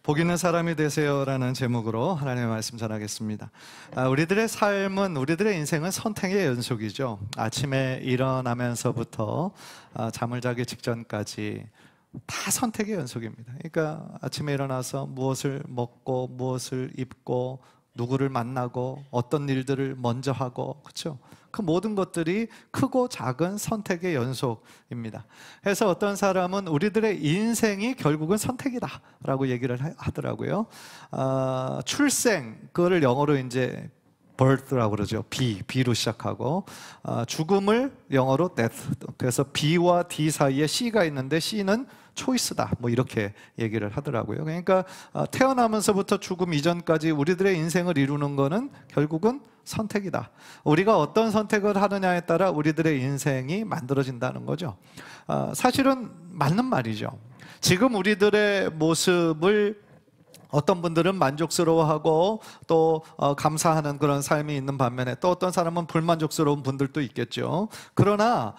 복 있는 사람이 되세요라는 제목으로 하나님의 말씀 전하겠습니다. 우리들의 삶은, 우리들의 인생은 선택의 연속이죠. 아침에 일어나면서부터 잠을 자기 직전까지 다 선택의 연속입니다. 그러니까 아침에 일어나서 무엇을 먹고 무엇을 입고 누구를 만나고 어떤 일들을 먼저 하고, 그렇죠? 그 모든 것들이 크고 작은 선택의 연속입니다. 그래서 어떤 사람은 우리들의 인생이 결국은 선택이다 라고 얘기를 하더라고요. 출생, 그거를 영어로 이제 birth라고 그러죠. B로 시작하고, 죽음을 영어로 death. 그래서 B와 D 사이에 C가 있는데 C는 초이스다, 뭐 이렇게 얘기를 하더라고요. 그러니까 태어나면서부터 죽음 이전까지 우리들의 인생을 이루는 거는 결국은 선택이다. 우리가 어떤 선택을 하느냐에 따라 우리들의 인생이 만들어진다는 거죠. 사실은 맞는 말이죠. 지금 우리들의 모습을 어떤 분들은 만족스러워하고 또 감사하는 그런 삶이 있는 반면에, 또 어떤 사람은 불만족스러운 분들도 있겠죠. 그러나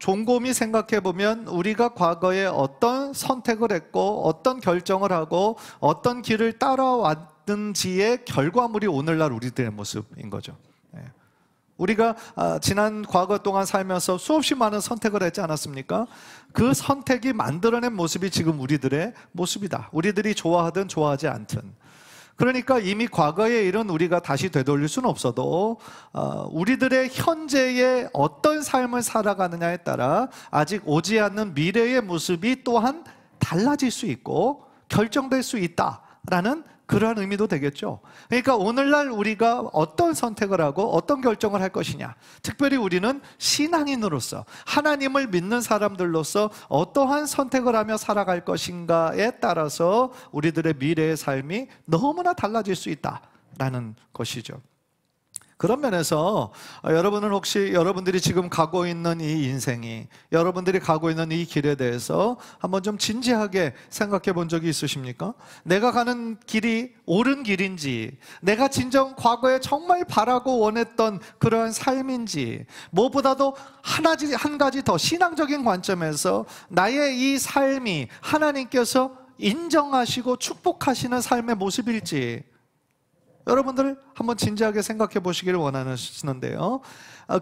곰곰이 생각해 보면 우리가 과거에 어떤 선택을 했고 어떤 결정을 하고 어떤 길을 따라왔는지의 결과물이 오늘날 우리들의 모습인 거죠. 우리가 지난 과거 동안 살면서 수없이 많은 선택을 했지 않았습니까? 그 선택이 만들어낸 모습이 지금 우리들의 모습이다. 우리들이 좋아하든 좋아하지 않든. 그러니까 이미 과거의 일은 우리가 다시 되돌릴 수는 없어도 우리들의 현재의 어떤 삶을 살아가느냐에 따라 아직 오지 않는 미래의 모습이 또한 달라질 수 있고 결정될 수 있다라는 그러한 의미도 되겠죠. 그러니까 오늘날 우리가 어떤 선택을 하고 어떤 결정을 할 것이냐, 특별히 우리는 신앙인으로서, 하나님을 믿는 사람들로서 어떠한 선택을 하며 살아갈 것인가에 따라서 우리들의 미래의 삶이 너무나 달라질 수 있다라는 것이죠. 그런 면에서 여러분은 혹시 여러분들이 지금 가고 있는 이 인생이, 여러분들이 가고 있는 이 길에 대해서 한번 좀 진지하게 생각해 본 적이 있으십니까? 내가 가는 길이 옳은 길인지, 내가 진정 과거에 정말 바라고 원했던 그러한 삶인지, 무엇보다도 한 가지 더 신앙적인 관점에서 나의 이 삶이 하나님께서 인정하시고 축복하시는 삶의 모습일지, 여러분들 한번 진지하게 생각해 보시기를 원하시는데요,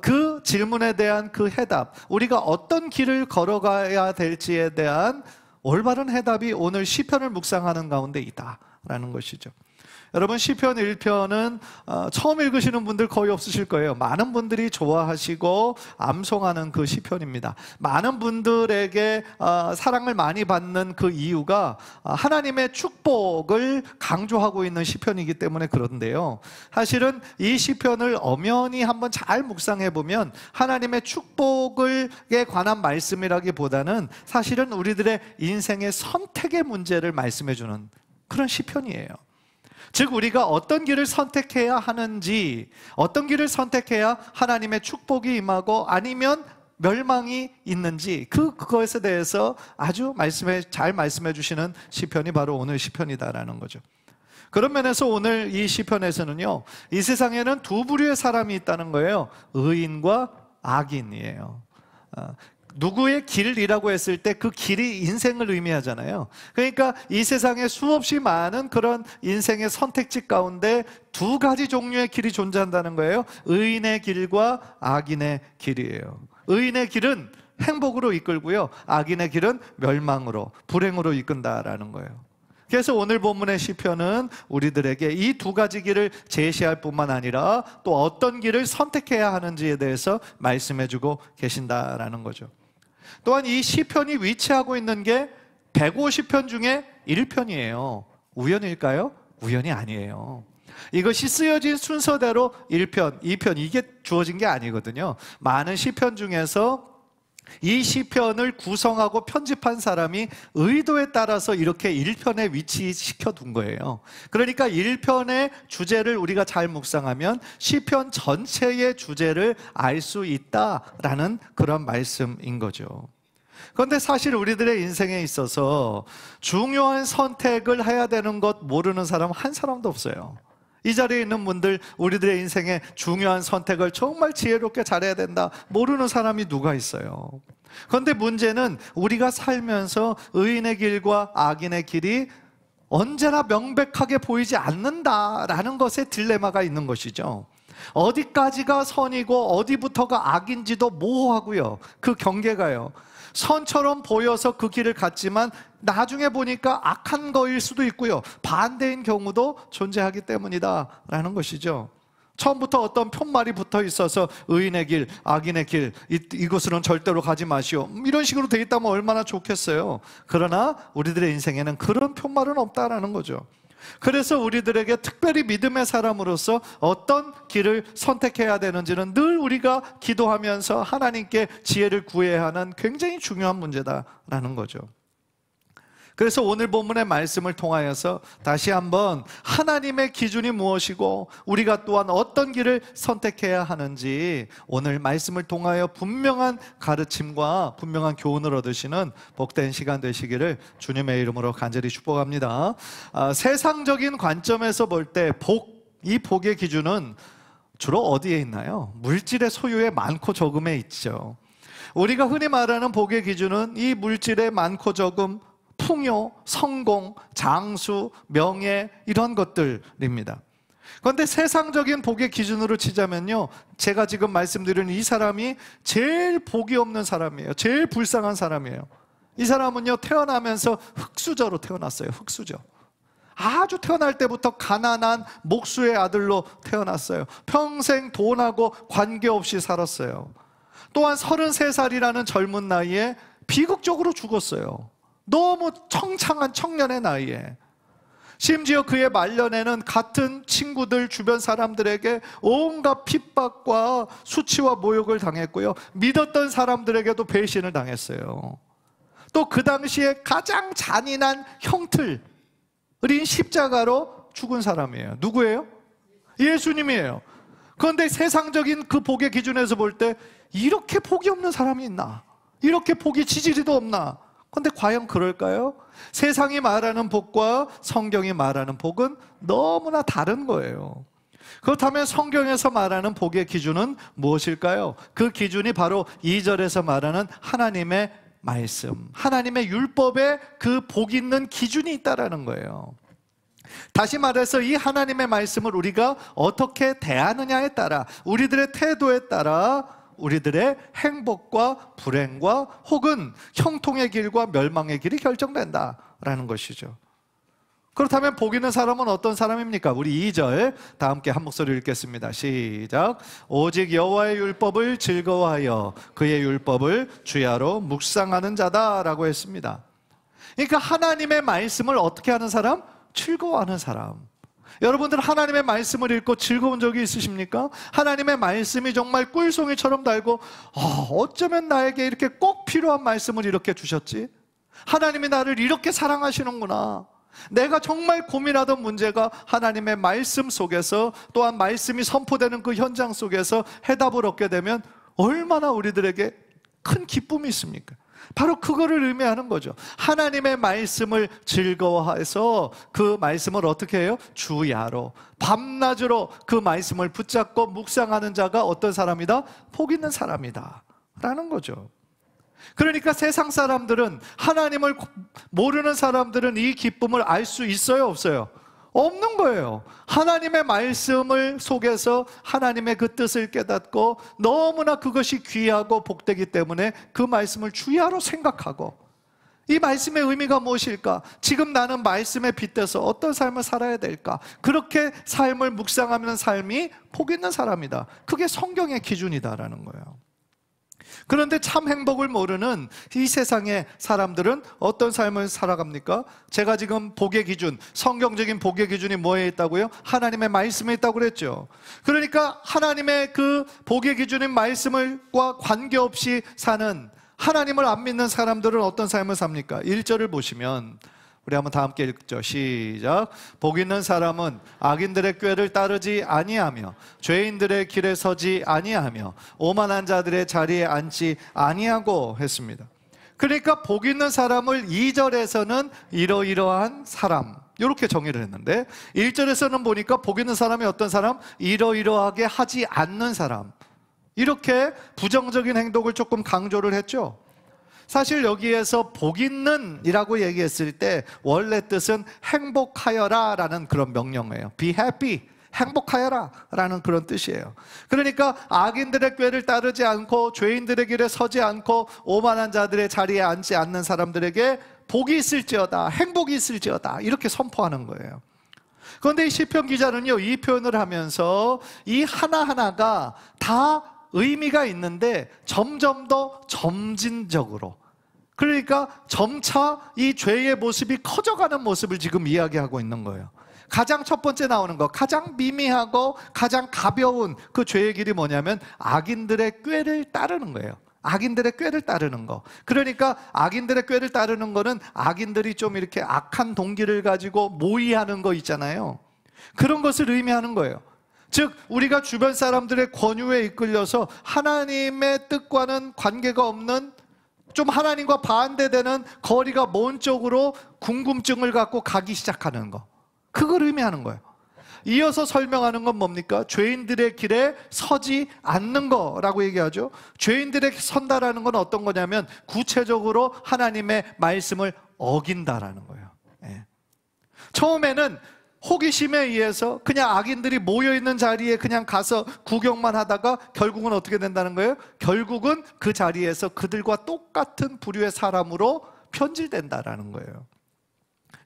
그 질문에 대한 그 해답, 우리가 어떤 길을 걸어가야 될지에 대한 올바른 해답이 오늘 시편을 묵상하는 가운데 있다라는 것이죠. 여러분, 시편 1편은 처음 읽으시는 분들 거의 없으실 거예요. 많은 분들이 좋아하시고 암송하는 그 시편입니다. 많은 분들에게 사랑을 많이 받는 그 이유가 하나님의 축복을 강조하고 있는 시편이기 때문에 그런데요, 사실은 이 시편을 엄연히 한번 잘 묵상해 보면 하나님의 축복에 관한 말씀이라기보다는 사실은 우리들의 인생의 선택의 문제를 말씀해 주는 그런 시편이에요. 즉, 우리가 어떤 길을 선택해야 하는지, 어떤 길을 선택해야 하나님의 축복이 임하고 아니면 멸망이 있는지, 그것에 대해서 아주 잘 말씀해 주시는 시편이 바로 오늘 시편이다라는 거죠. 그런 면에서 오늘 이 시편에서는요, 이 세상에는 두 부류의 사람이 있다는 거예요. 의인과 악인이에요. 누구의 길이라고 했을 때 그 길이 인생을 의미하잖아요. 그러니까 이 세상에 수없이 많은 그런 인생의 선택지 가운데 두 가지 종류의 길이 존재한다는 거예요. 의인의 길과 악인의 길이에요. 의인의 길은 행복으로 이끌고요, 악인의 길은 멸망으로, 불행으로 이끈다라는 거예요. 그래서 오늘 본문의 시편은 우리들에게 이 두 가지 길을 제시할 뿐만 아니라 또 어떤 길을 선택해야 하는지에 대해서 말씀해주고 계신다라는 거죠. 또한 이 시편이 위치하고 있는 게 150편 중에 1편이에요. 우연일까요? 우연이 아니에요. 이것이 쓰여진 순서대로 1편, 2편 이게 주어진 게 아니거든요. 많은 시편 중에서 이 시편을 구성하고 편집한 사람이 의도에 따라서 이렇게 1편에 위치시켜 둔 거예요. 그러니까 1편의 주제를 우리가 잘 묵상하면 시편 전체의 주제를 알 수 있다라는 그런 말씀인 거죠. 그런데 사실 우리들의 인생에 있어서 중요한 선택을 해야 되는 것 모르는 사람 한 사람도 없어요. 이 자리에 있는 분들, 우리들의 인생에 중요한 선택을 정말 지혜롭게 잘해야 된다 모르는 사람이 누가 있어요? 그런데 문제는 우리가 살면서 의인의 길과 악인의 길이 언제나 명백하게 보이지 않는다라는 것에 딜레마가 있는 것이죠. 어디까지가 선이고 어디부터가 악인지도 모호하고요. 그 경계가요. 선처럼 보여서 그 길을 갔지만 나중에 보니까 악한 거일 수도 있고요. 반대인 경우도 존재하기 때문이다라는 것이죠. 처음부터 어떤 편말이 붙어 있어서 의인의 길, 악인의 길, 이곳으로는 절대로 가지 마시오, 이런 식으로 돼 있다면 얼마나 좋겠어요. 그러나 우리들의 인생에는 그런 편말은 없다라는 거죠. 그래서 우리들에게 특별히 믿음의 사람으로서 어떤 길을 선택해야 되는지는 늘 우리가 기도하면서 하나님께 지혜를 구해야 하는 굉장히 중요한 문제다라는 거죠. 그래서 오늘 본문의 말씀을 통하여서 다시 한번 하나님의 기준이 무엇이고 우리가 또한 어떤 길을 선택해야 하는지 오늘 말씀을 통하여 분명한 가르침과 분명한 교훈을 얻으시는 복된 시간 되시기를 주님의 이름으로 간절히 축복합니다. 세상적인 관점에서 볼 때 이 복의 기준은 주로 어디에 있나요? 물질의 소유에 많고 적음에 있죠. 우리가 흔히 말하는 복의 기준은 이 물질의 많고 적음, 풍요, 성공, 장수, 명예, 이런 것들입니다. 그런데 세상적인 복의 기준으로 치자면요, 제가 지금 말씀드리는 이 사람이 제일 복이 없는 사람이에요. 제일 불쌍한 사람이에요. 이 사람은요, 태어나면서 흙수저로 태어났어요. 흙수저. 아주 태어날 때부터 가난한 목수의 아들로 태어났어요. 평생 돈하고 관계없이 살았어요. 또한 33살이라는 젊은 나이에 비극적으로 죽었어요. 너무 청창한 청년의 나이에. 심지어 그의 말년에는 같은 친구들, 주변 사람들에게 온갖 핍박과 수치와 모욕을 당했고요, 믿었던 사람들에게도 배신을 당했어요. 또 그 당시에 가장 잔인한 형틀인 십자가로 죽은 사람이에요. 누구예요? 예수님이에요. 그런데 세상적인 그 복의 기준에서 볼 때 이렇게 복이 없는 사람이 있나? 이렇게 복이 지지리도 없나? 그런데 과연 그럴까요? 세상이 말하는 복과 성경이 말하는 복은 너무나 다른 거예요. 그렇다면 성경에서 말하는 복의 기준은 무엇일까요? 그 기준이 바로 2절에서 말하는 하나님의 말씀, 하나님의 율법에 그 복 있는 기준이 있다는 거예요. 다시 말해서 이 하나님의 말씀을 우리가 어떻게 대하느냐에 따라, 우리들의 태도에 따라 우리들의 행복과 불행과 혹은 형통의 길과 멸망의 길이 결정된다라는 것이죠. 그렇다면 복 있는 사람은 어떤 사람입니까? 우리 2절 다 함께 한 목소리로 읽겠습니다. 시작. 오직 여호와의 율법을 즐거워하여 그의 율법을 주야로 묵상하는 자다라고 했습니다. 그러니까 하나님의 말씀을 어떻게 하는 사람? 즐거워하는 사람. 여러분들 하나님의 말씀을 읽고 즐거운 적이 있으십니까? 하나님의 말씀이 정말 꿀송이처럼 달고 어쩌면 나에게 이렇게 꼭 필요한 말씀을 이렇게 주셨지? 하나님이 나를 이렇게 사랑하시는구나. 내가 정말 고민하던 문제가 하나님의 말씀 속에서, 또한 말씀이 선포되는 그 현장 속에서 해답을 얻게 되면 얼마나 우리들에게 큰 기쁨이 있습니까? 바로 그거를 의미하는 거죠. 하나님의 말씀을 즐거워해서 그 말씀을 어떻게 해요? 주야로, 밤낮으로 그 말씀을 붙잡고 묵상하는 자가 어떤 사람이다? 복 있는 사람이다 라는 거죠. 그러니까 세상 사람들은, 하나님을 모르는 사람들은 이 기쁨을 알 수 있어요, 없어요? 없는 거예요. 하나님의 말씀을 속에서 하나님의 그 뜻을 깨닫고 너무나 그것이 귀하고 복되기 때문에 그 말씀을 주야로 생각하고, 이 말씀의 의미가 무엇일까? 지금 나는 말씀에 빗대서 어떤 삶을 살아야 될까? 그렇게 삶을 묵상하는 삶이 복 있는 사람이다. 그게 성경의 기준이다라는 거예요. 그런데 참 행복을 모르는 이 세상의 사람들은 어떤 삶을 살아갑니까? 제가 지금 복의 기준, 성경적인 복의 기준이 뭐에 있다고요? 하나님의 말씀에 있다고 그랬죠. 그러니까 하나님의 그 복의 기준인 말씀과 관계없이 사는, 하나님을 안 믿는 사람들은 어떤 삶을 삽니까? 1절을 보시면, 우리 한번 다 함께 읽죠. 시작. 복 있는 사람은 악인들의 꾀를 따르지 아니하며 죄인들의 길에 서지 아니하며 오만한 자들의 자리에 앉지 아니하고 했습니다. 그러니까 복 있는 사람을 2절에서는 이러이러한 사람, 이렇게 정의를 했는데 1절에서는 보니까 복 있는 사람이 어떤 사람? 이러이러하게 하지 않는 사람, 이렇게 부정적인 행동을 조금 강조를 했죠. 사실 여기에서 복 있는 이라고 얘기했을 때 원래 뜻은 행복하여라 라는 그런 명령어예요. Be happy, 행복하여라 라는 그런 뜻이에요. 그러니까 악인들의 꾀를 따르지 않고 죄인들의 길에 서지 않고 오만한 자들의 자리에 앉지 않는 사람들에게 복이 있을지어다, 행복이 있을지어다, 이렇게 선포하는 거예요. 그런데 이 시편 기자는요, 이 표현을 하면서 이 하나하나가 다 의미가 있는데 점점 더 점진적으로, 그러니까 점차 이 죄의 모습이 커져가는 모습을 지금 이야기하고 있는 거예요. 가장 첫 번째 나오는 거, 가장 미미하고 가장 가벼운 그 죄의 길이 뭐냐면 악인들의 꾀를 따르는 거예요. 악인들의 꾀를 따르는 거. 그러니까 악인들의 꾀를 따르는 거는 악인들이 좀 이렇게 악한 동기를 가지고 모의하는 거 있잖아요. 그런 것을 의미하는 거예요. 즉 우리가 주변 사람들의 권유에 이끌려서 하나님의 뜻과는 관계가 없는, 좀 하나님과 반대되는 거리가 먼 쪽으로 궁금증을 갖고 가기 시작하는 거, 그걸 의미하는 거예요. 이어서 설명하는 건 뭡니까? 죄인들의 길에 서지 않는 거라고 얘기하죠. 죄인들의 선다라는 건 어떤 거냐면 구체적으로 하나님의 말씀을 어긴다라는 거예요. 처음에는 호기심에 의해서 그냥 악인들이 모여있는 자리에 그냥 가서 구경만 하다가 결국은 어떻게 된다는 거예요? 결국은 그 자리에서 그들과 똑같은 부류의 사람으로 편질된다라는 거예요.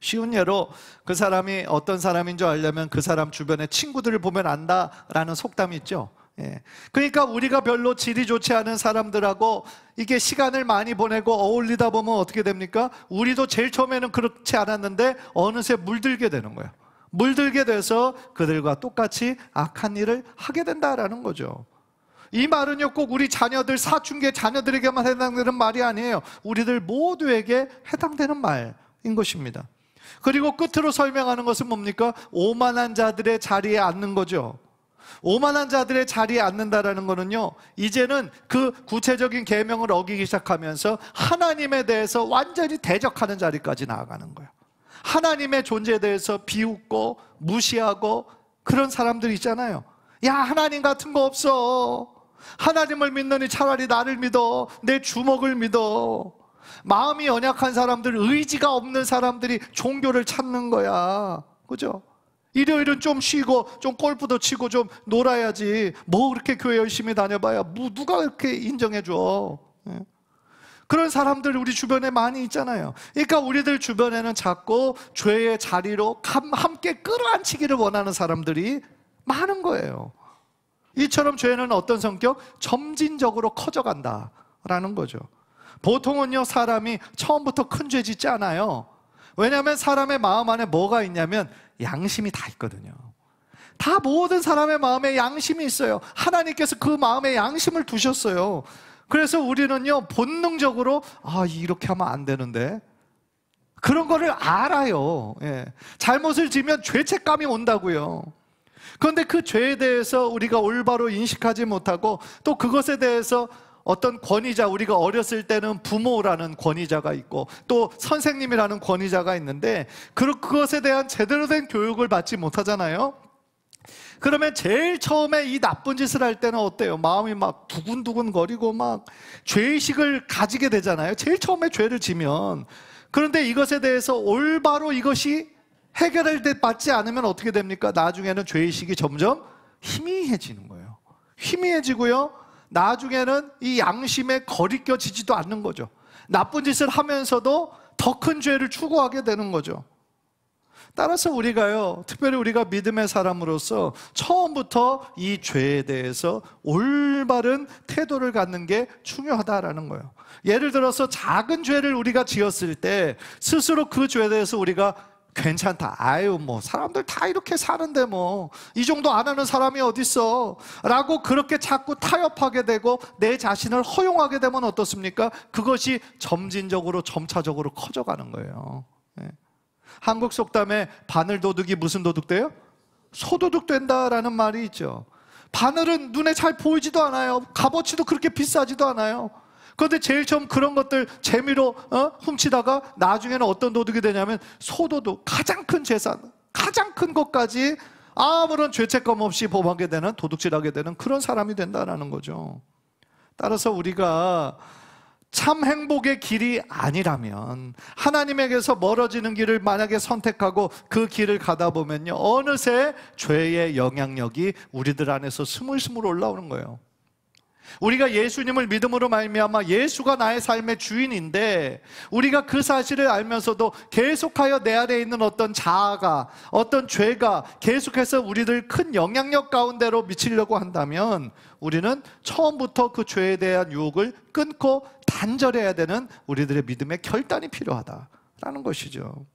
쉬운 예로 그 사람이 어떤 사람인 줄 알려면 그 사람 주변에 친구들을 보면 안다라는 속담이 있죠. 그러니까 우리가 별로 질이 좋지 않은 사람들하고 이게 시간을 많이 보내고 어울리다 보면 어떻게 됩니까? 우리도 제일 처음에는 그렇지 않았는데 어느새 물들게 되는 거예요. 물들게 돼서 그들과 똑같이 악한 일을 하게 된다라는 거죠. 이 말은요, 꼭 우리 자녀들, 사춘기 자녀들에게만 해당되는 말이 아니에요. 우리들 모두에게 해당되는 말인 것입니다. 그리고 끝으로 설명하는 것은 뭡니까? 오만한 자들의 자리에 앉는 거죠. 오만한 자들의 자리에 앉는다라는 거는요, 이제는 그 구체적인 계명을 어기기 시작하면서 하나님에 대해서 완전히 대적하는 자리까지 나아가는 거예요. 하나님의 존재에 대해서 비웃고 무시하고 그런 사람들 있잖아요. 야, 하나님 같은 거 없어. 하나님을 믿느니 차라리 나를 믿어. 내 주먹을 믿어. 마음이 연약한 사람들, 의지가 없는 사람들이 종교를 찾는 거야. 그죠? 일요일은 좀 쉬고 좀 골프도 치고 좀 놀아야지. 뭐 그렇게 교회 열심히 다녀봐야 누가 그렇게 인정해줘. 그런 사람들 우리 주변에 많이 있잖아요. 그러니까 우리들 주변에는 자꾸 죄의 자리로 함께 끌어안치기를 원하는 사람들이 많은 거예요. 이처럼 죄는 어떤 성격? 점진적으로 커져간다라는 거죠. 보통은요, 사람이 처음부터 큰 죄 짓지 않아요. 왜냐하면 사람의 마음 안에 뭐가 있냐면 양심이 다 있거든요. 다 모든 사람의 마음에 양심이 있어요. 하나님께서 그 마음에 양심을 두셨어요. 그래서 우리는요, 본능적으로 이렇게 하면 안 되는데, 그런 거를 알아요. 잘못을 지면 죄책감이 온다고요. 그런데 그 죄에 대해서 우리가 올바로 인식하지 못하고, 또 그것에 대해서 어떤 권위자, 우리가 어렸을 때는 부모라는 권위자가 있고 또 선생님이라는 권위자가 있는데, 그것에 대한 제대로 된 교육을 받지 못하잖아요. 그러면 제일 처음에 이 나쁜 짓을 할 때는 어때요? 마음이 막 두근두근 거리고 막 죄의식을 가지게 되잖아요. 제일 처음에 죄를 지면. 그런데 이것에 대해서 올바로 이것이 해결을 받지 않으면 어떻게 됩니까? 나중에는 죄의식이 점점 희미해지는 거예요. 희미해지고요, 나중에는 이 양심에 거리껴지지도 않는 거죠. 나쁜 짓을 하면서도 더 큰 죄를 추구하게 되는 거죠. 따라서 우리가요, 특별히 우리가 믿음의 사람으로서 처음부터 이 죄에 대해서 올바른 태도를 갖는 게 중요하다라는 거예요. 예를 들어서 작은 죄를 우리가 지었을 때 스스로 그 죄에 대해서 우리가 괜찮다, 뭐 사람들 다 이렇게 사는데 뭐 이 정도 안 하는 사람이 어딨어 라고 그렇게 자꾸 타협하게 되고 내 자신을 허용하게 되면 어떻습니까? 그것이 점진적으로 점차적으로 커져가는 거예요. 한국 속담에 바늘 도둑이 무슨 도둑 돼요? 소도둑 된다라는 말이 있죠. 바늘은 눈에 잘 보이지도 않아요. 값어치도 그렇게 비싸지도 않아요. 그런데 제일 처음 그런 것들 재미로 훔치다가 나중에는 어떤 도둑이 되냐면 소도둑, 가장 큰 재산, 가장 큰 것까지 아무런 죄책감 없이 범하게 되는, 도둑질하게 되는 그런 사람이 된다는 거죠. 따라서 우리가 참 행복의 길이 아니라면, 하나님에게서 멀어지는 길을 만약에 선택하고 그 길을 가다 보면요, 어느새 죄의 영향력이 우리들 안에서 스물스물 올라오는 거예요. 우리가 예수님을 믿음으로 말미암아 예수가 나의 삶의 주인인데, 우리가 그 사실을 알면서도 계속하여 내 안에 있는 어떤 자아가, 어떤 죄가 계속해서 우리들 큰 영향력 가운데로 미치려고 한다면, 우리는 처음부터 그 죄에 대한 유혹을 끊고 단절해야 되는 우리들의 믿음의 결단이 필요하다라는 것이죠.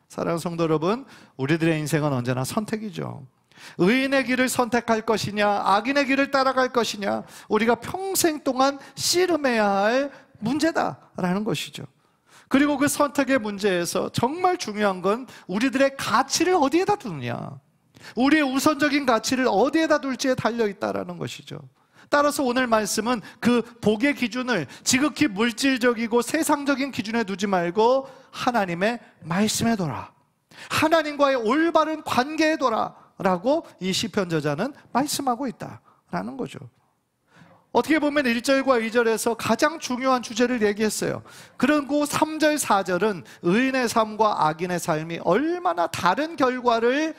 사랑하는 성도 여러분, 우리들의 인생은 언제나 선택이죠. 의인의 길을 선택할 것이냐, 악인의 길을 따라갈 것이냐, 우리가 평생 동안 씨름해야 할 문제다라는 것이죠. 그리고 그 선택의 문제에서 정말 중요한 건 우리들의 가치를 어디에다 두느냐, 우리의 우선적인 가치를 어디에다 둘지에 달려있다라는 것이죠. 따라서 오늘 말씀은 그 복의 기준을 지극히 물질적이고 세상적인 기준에 두지 말고 하나님의 말씀에 둬라, 하나님과의 올바른 관계에 둬라 라고 이 시편 저자는 말씀하고 있다라는 거죠. 어떻게 보면 1절과 2절에서 가장 중요한 주제를 얘기했어요. 그리고 3절, 4절은 의인의 삶과 악인의 삶이 얼마나 다른 결과를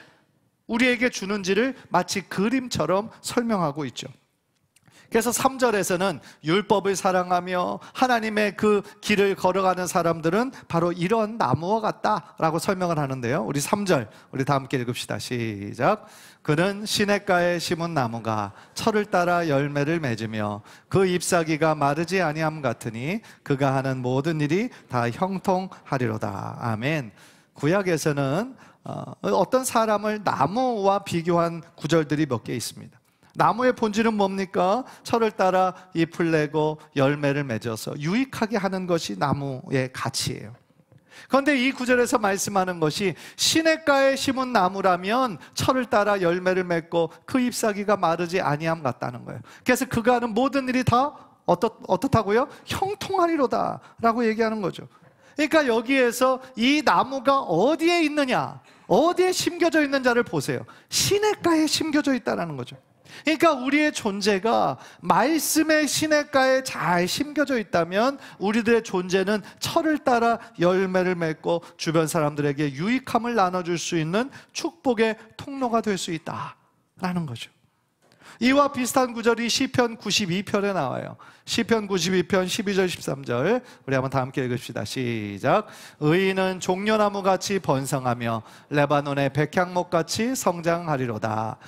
우리에게 주는지를 마치 그림처럼 설명하고 있죠. 그래서 3절에서는 율법을 사랑하며 하나님의 그 길을 걸어가는 사람들은 바로 이런 나무와 같다라고 설명을 하는데요, 우리 3절 우리 다 함께 읽읍시다. 시작. 그는 시냇가에 심은 나무가 철을 따라 열매를 맺으며 그 잎사귀가 마르지 아니함 같으니 그가 하는 모든 일이 다 형통하리로다. 아멘. 구약에서는 어떤 사람을 나무와 비교한 구절들이 몇 개 있습니다. 나무의 본질은 뭡니까? 철을 따라 잎을 내고 열매를 맺어서 유익하게 하는 것이 나무의 가치예요. 그런데 이 구절에서 말씀하는 것이 시냇가에 심은 나무라면 철을 따라 열매를 맺고 그 잎사귀가 마르지 아니함 같다는 거예요. 그래서 그가 하는 모든 일이 다 어떻다고요? 형통하리로다 라고 얘기하는 거죠. 그러니까 여기에서 이 나무가 어디에 있느냐, 어디에 심겨져 있는 자를 보세요. 시냇가에 심겨져 있다는 거죠. 그러니까 우리의 존재가 말씀의 시냇가에 잘 심겨져 있다면 우리들의 존재는 철을 따라 열매를 맺고 주변 사람들에게 유익함을 나눠줄 수 있는 축복의 통로가 될 수 있다라는 거죠. 이와 비슷한 구절이 시편 92편에 나와요. 시편 92편 12절 13절 우리 한번 다 함께 읽읍시다. 시작. 의인은 종려나무같이 번성하며 레바논의 백향목같이 성장하리로다.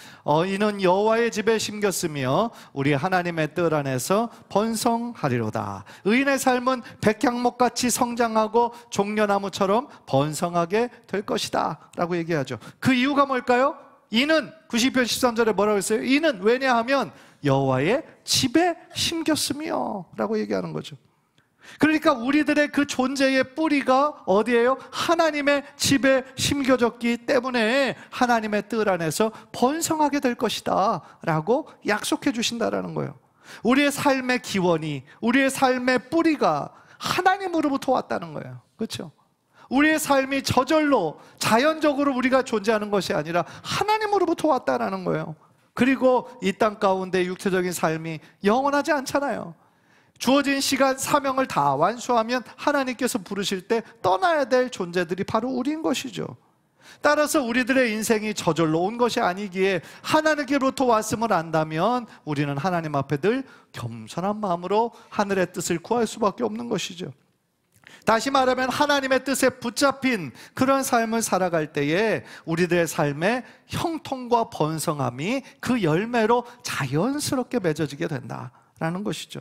이는 여호와의 집에 심겼으며 우리 하나님의 뜰 안에서 번성하리로다. 의인의 삶은 백향목같이 성장하고 종려나무처럼 번성하게 될 것이다 라고 얘기하죠. 그 이유가 뭘까요? 이는 90편 13절에 뭐라고 했어요? 이는 왜냐하면 여호와의 집에 심겼으며 라고 얘기하는 거죠. 그러니까 우리들의 그 존재의 뿌리가 어디예요? 하나님의 집에 심겨졌기 때문에 하나님의 뜰 안에서 번성하게 될 것이다 라고 약속해 주신다라는 거예요. 우리의 삶의 기원이, 우리의 삶의 뿌리가 하나님으로부터 왔다는 거예요. 그렇죠? 우리의 삶이 저절로 자연적으로 우리가 존재하는 것이 아니라 하나님으로부터 왔다라는 거예요. 그리고 이 땅 가운데 육체적인 삶이 영원하지 않잖아요. 주어진 시간, 사명을 다 완수하면 하나님께서 부르실 때 떠나야 될 존재들이 바로 우리인 것이죠. 따라서 우리들의 인생이 저절로 온 것이 아니기에 하나님께로부터 왔음을 안다면 우리는 하나님 앞에 늘 겸손한 마음으로 하늘의 뜻을 구할 수밖에 없는 것이죠. 다시 말하면 하나님의 뜻에 붙잡힌 그런 삶을 살아갈 때에 우리들의 삶의 형통과 번성함이 그 열매로 자연스럽게 맺어지게 된다라는 것이죠.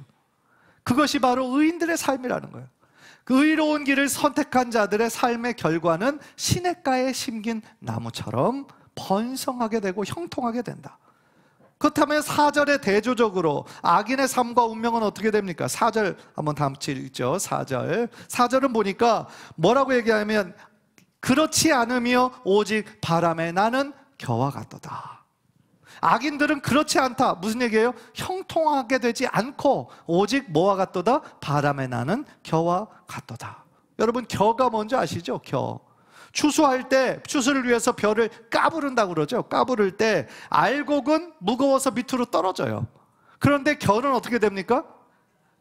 그것이 바로 의인들의 삶이라는 거예요. 그 의로운 길을 선택한 자들의 삶의 결과는 시냇가에 심긴 나무처럼 번성하게 되고 형통하게 된다. 그렇다면 4절에 대조적으로 악인의 삶과 운명은 어떻게 됩니까? 4절 한번 다 같이 읽죠. 4절은 보니까 뭐라고 얘기하면 그렇지 않으며 오직 바람에 나는 겨와 같도다. 악인들은 그렇지 않다. 무슨 얘기예요? 형통하게 되지 않고 오직 뭐와 같도다? 바람에 나는 겨와 같도다. 여러분 겨가 뭔지 아시죠? 겨. 추수할 때 추수를 위해서 벼를 까부른다고 그러죠. 까부를 때 알곡은 무거워서 밑으로 떨어져요. 그런데 겨는 어떻게 됩니까?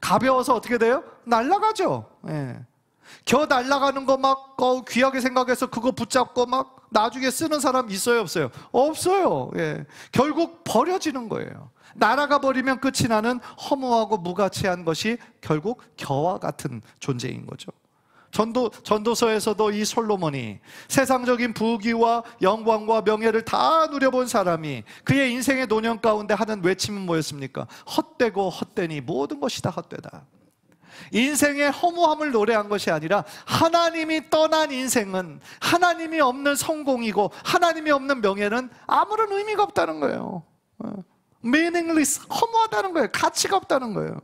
가벼워서 어떻게 돼요? 날아가죠. 예. 겨 날아가는 거 막 귀하게 생각해서 그거 붙잡고 막 나중에 쓰는 사람 있어요, 없어요? 없어요. 예. 결국 버려지는 거예요. 날아가 버리면 끝이 나는 허무하고 무가치한 것이 결국 겨와 같은 존재인 거죠. 전도서에서도 이 솔로몬이 세상적인 부귀와 영광과 명예를 다 누려본 사람이 그의 인생의 노년 가운데 하는 외침은 뭐였습니까? 헛되고 헛되니 모든 것이 다 헛되다. 인생의 허무함을 노래한 것이 아니라 하나님이 떠난 인생은, 하나님이 없는 성공이고 하나님이 없는 명예는 아무런 의미가 없다는 거예요. meaningless, 허무하다는 거예요. 가치가 없다는 거예요.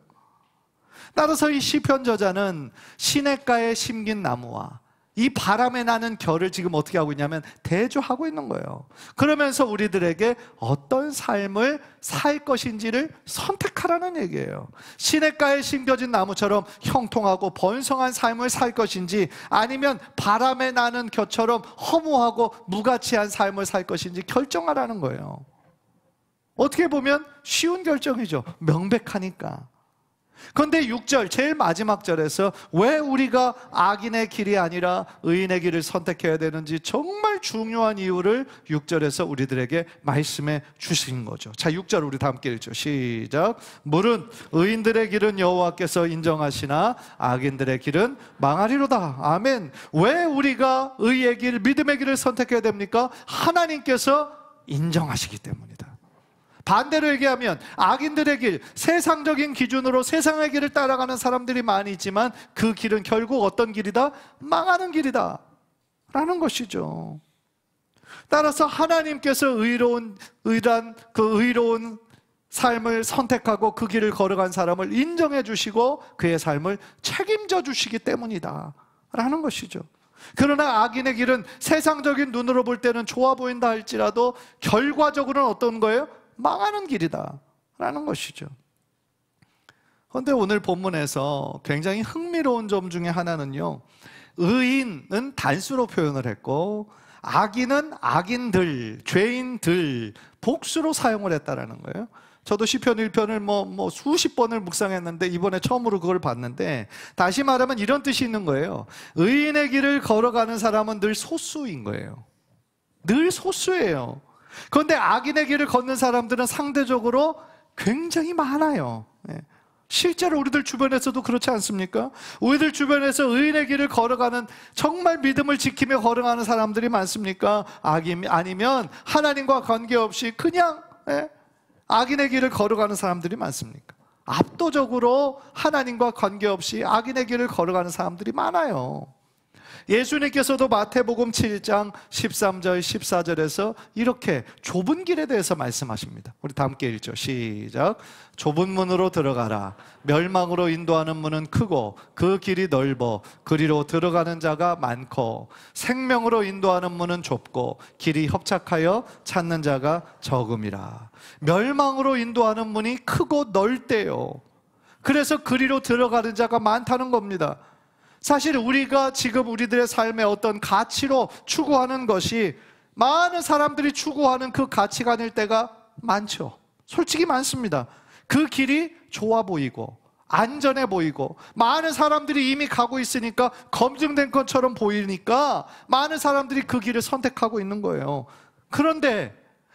따라서 이 시편 저자는 시냇가에 심긴 나무와 이 바람에 나는 결을 지금 어떻게 하고 있냐면 대조하고 있는 거예요. 그러면서 우리들에게 어떤 삶을 살 것인지를 선택하라는 얘기예요. 시냇가에 심겨진 나무처럼 형통하고 번성한 삶을 살 것인지, 아니면 바람에 나는 겨처럼 허무하고 무가치한 삶을 살 것인지 결정하라는 거예요. 어떻게 보면 쉬운 결정이죠. 명백하니까. 그런데 6절 제일 마지막 절에서 왜 우리가 악인의 길이 아니라 의인의 길을 선택해야 되는지 정말 중요한 이유를 6절에서 우리들에게 말씀해 주신 거죠. 자, 6절 우리 다 함께 읽죠. 시작. 물은 의인들의 길은 여호와께서 인정하시나 악인들의 길은 망하리로다. 아멘. 왜 우리가 의의 길, 믿음의 길을 선택해야 됩니까? 하나님께서 인정하시기 때문이다. 반대로 얘기하면 악인들의 길, 세상적인 기준으로 세상의 길을 따라가는 사람들이 많이 있지만 그 길은 결국 어떤 길이다? 망하는 길이다 라는 것이죠. 따라서 하나님께서 의로운 삶을 선택하고 그 길을 걸어간 사람을 인정해 주시고 그의 삶을 책임져 주시기 때문이다 라는 것이죠. 그러나 악인의 길은 세상적인 눈으로 볼 때는 좋아 보인다 할지라도 결과적으로는 어떤 거예요? 망하는 길이다 라는 것이죠. 그런데 오늘 본문에서 굉장히 흥미로운 점 중에 하나는요, 의인은 단수로 표현을 했고 악인은 악인들, 죄인들, 복수로 사용을 했다라는 거예요. 저도 시편 1편을 수십 번을 묵상했는데 이번에 처음으로 그걸 봤는데, 다시 말하면 이런 뜻이 있는 거예요. 의인의 길을 걸어가는 사람은 늘 소수인 거예요. 늘 소수예요. 그런데 악인의 길을 걷는 사람들은 상대적으로 굉장히 많아요. 실제로 우리들 주변에서도 그렇지 않습니까? 우리들 주변에서 의인의 길을 걸어가는, 정말 믿음을 지키며 걸어가는 사람들이 많습니까? 아니면 하나님과 관계없이 그냥 악인의 길을 걸어가는 사람들이 많습니까? 압도적으로 하나님과 관계없이 악인의 길을 걸어가는 사람들이 많아요. 예수님께서도 마태복음 7장 13절 14절에서 이렇게 좁은 길에 대해서 말씀하십니다. 우리 다 함께 읽죠. 시작. 좁은 문으로 들어가라. 멸망으로 인도하는 문은 크고 그 길이 넓어 그리로 들어가는 자가 많고, 생명으로 인도하는 문은 좁고 길이 협착하여 찾는 자가 적음이라. 멸망으로 인도하는 문이 크고 넓대요. 그래서 그리로 들어가는 자가 많다는 겁니다. 사실 우리가 지금 우리들의 삶의 어떤 가치로 추구하는 것이 많은 사람들이 추구하는 그 가치관일 때가 많죠. 솔직히 많습니다. 그 길이 좋아 보이고 안전해 보이고 많은 사람들이 이미 가고 있으니까 검증된 것처럼 보이니까 많은 사람들이 그 길을 선택하고 있는 거예요. 그런데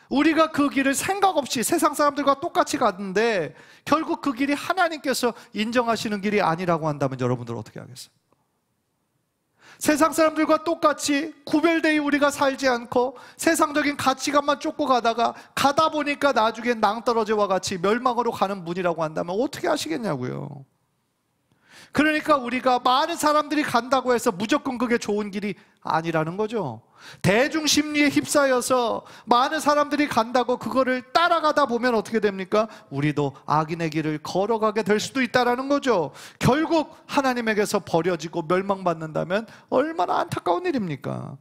우리가 그 길을 생각 없이 세상 사람들과 똑같이 갔는데 결국 그 길이 하나님께서 인정하시는 길이 아니라고 한다면 여러분들 어떻게 하겠어요? 세상 사람들과 똑같이 구별되어 우리가 살지 않고 세상적인 가치관만 쫓고 가다 보니까 나중에 낭떠러지와 같이 멸망으로 가는 문이라고 한다면 어떻게 하시겠냐고요. 그러니까 우리가 많은 사람들이 간다고 해서 무조건 그게 좋은 길이 아니라는 거죠. 대중 심리에 휩싸여서 많은 사람들이 간다고 그거를 따라가다 보면 어떻게 됩니까? 우리도 악인의 길을 걸어가게 될 수도 있다는 거죠. 결국 하나님에게서 버려지고 멸망받는다면 얼마나 안타까운 일입니까?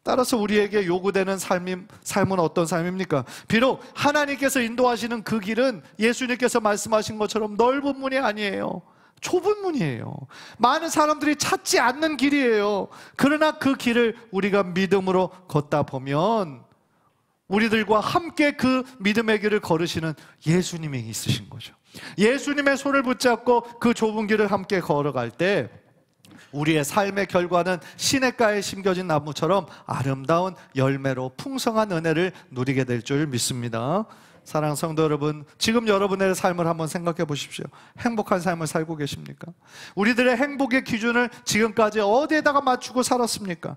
따라서 우리에게 요구되는 삶은 어떤 삶입니까? 비록 하나님께서 인도하시는 그 길은 예수님께서 말씀하신 것처럼 넓은 문이 아니에요. 좁은 문이에요. 많은 사람들이 찾지 않는 길이에요. 그러나 그 길을 우리가 믿음으로 걷다 보면 우리들과 함께 그 믿음의 길을 걸으시는 예수님이 있으신 거죠. 예수님의 손을 붙잡고 그 좁은 길을 함께 걸어갈 때 우리의 삶의 결과는 시냇가에 심겨진 나무처럼 아름다운 열매로 풍성한 은혜를 누리게 될 줄 믿습니다. 사랑하는 성도 여러분, 지금 여러분의 삶을 한번 생각해 보십시오. 행복한 삶을 살고 계십니까? 우리들의 행복의 기준을 지금까지 어디에다가 맞추고 살았습니까?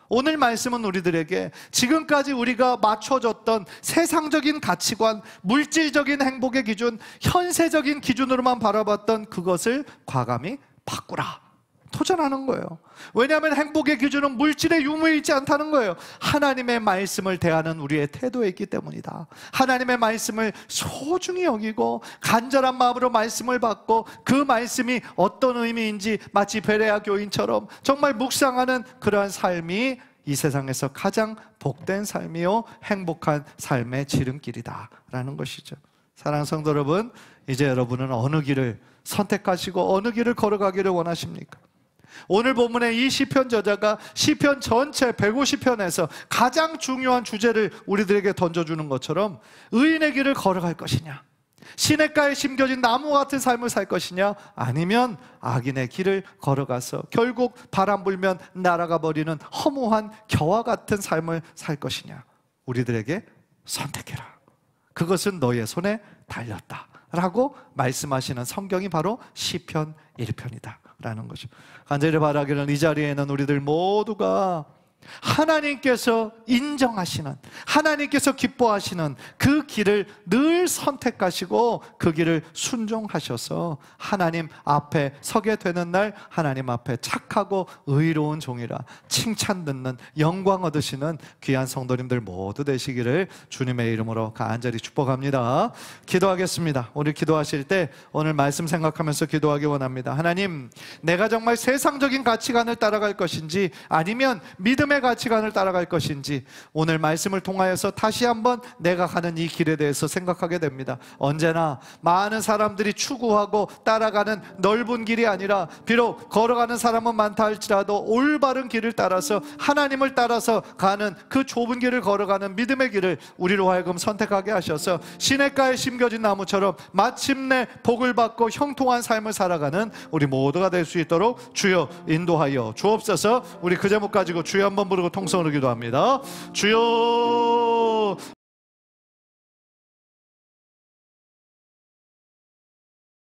오늘 말씀은 우리들에게 지금까지 우리가 맞춰졌던 세상적인 가치관, 물질적인 행복의 기준, 현세적인 기준으로만 바라봤던 그것을 과감히 바꾸라, 도전하는 거예요. 왜냐하면 행복의 기준은 물질의 유무에 있지 않다는 거예요. 하나님의 말씀을 대하는 우리의 태도에 있기 때문이다. 하나님의 말씀을 소중히 여기고 간절한 마음으로 말씀을 받고 그 말씀이 어떤 의미인지 마치 베레아 교인처럼 정말 묵상하는 그러한 삶이 이 세상에서 가장 복된 삶이요 행복한 삶의 지름길이다 라는 것이죠. 사랑하는 성도 여러분, 이제 여러분은 어느 길을 선택하시고 어느 길을 걸어가기를 원하십니까? 오늘 본문의 이 시편 저자가 시편 전체 150편에서 가장 중요한 주제를 우리들에게 던져주는 것처럼 의인의 길을 걸어갈 것이냐, 시냇가에 심겨진 나무 같은 삶을 살 것이냐, 아니면 악인의 길을 걸어가서 결국 바람 불면 날아가 버리는 허무한 겨와 같은 삶을 살 것이냐, 우리들에게 선택해라. 그것은 너의 손에 달렸다 라고 말씀하시는 성경이 바로 시편 1편이다 라는 거죠. 간절히 바라기는 이 자리에는 우리들 모두가 하나님께서 인정하시는, 하나님께서 기뻐하시는 그 길을 늘 선택하시고 그 길을 순종하셔서 하나님 앞에 서게 되는 날 하나님 앞에 착하고 의로운 종이라 칭찬 듣는, 영광 얻으시는 귀한 성도님들 모두 되시기를 주님의 이름으로 간절히 축복합니다. 기도하겠습니다. 우리 기도하실 때 오늘 말씀 생각하면서 기도하기 원합니다. 하나님, 내가 정말 세상적인 가치관을 따라갈 것인지 아니면 믿음의 가치관을 따라갈 것인지 오늘 말씀을 통하여서 다시 한번 내가 가는 이 길에 대해서 생각하게 됩니다. 언제나 많은 사람들이 추구하고 따라가는 넓은 길이 아니라 비록 걸어가는 사람은 많다 할지라도 올바른 길을 따라서 하나님을 따라서 가는 그 좁은 길을 걸어가는 믿음의 길을 우리로 하여금 선택하게 하셔서 시냇가에 심겨진 나무처럼 마침내 복을 받고 형통한 삶을 살아가는 우리 모두가 될 수 있도록 주여 인도하여 주옵소서. 우리 그 제목 가지고 주여 한번 부르고 통성으로 기도합니다. 주여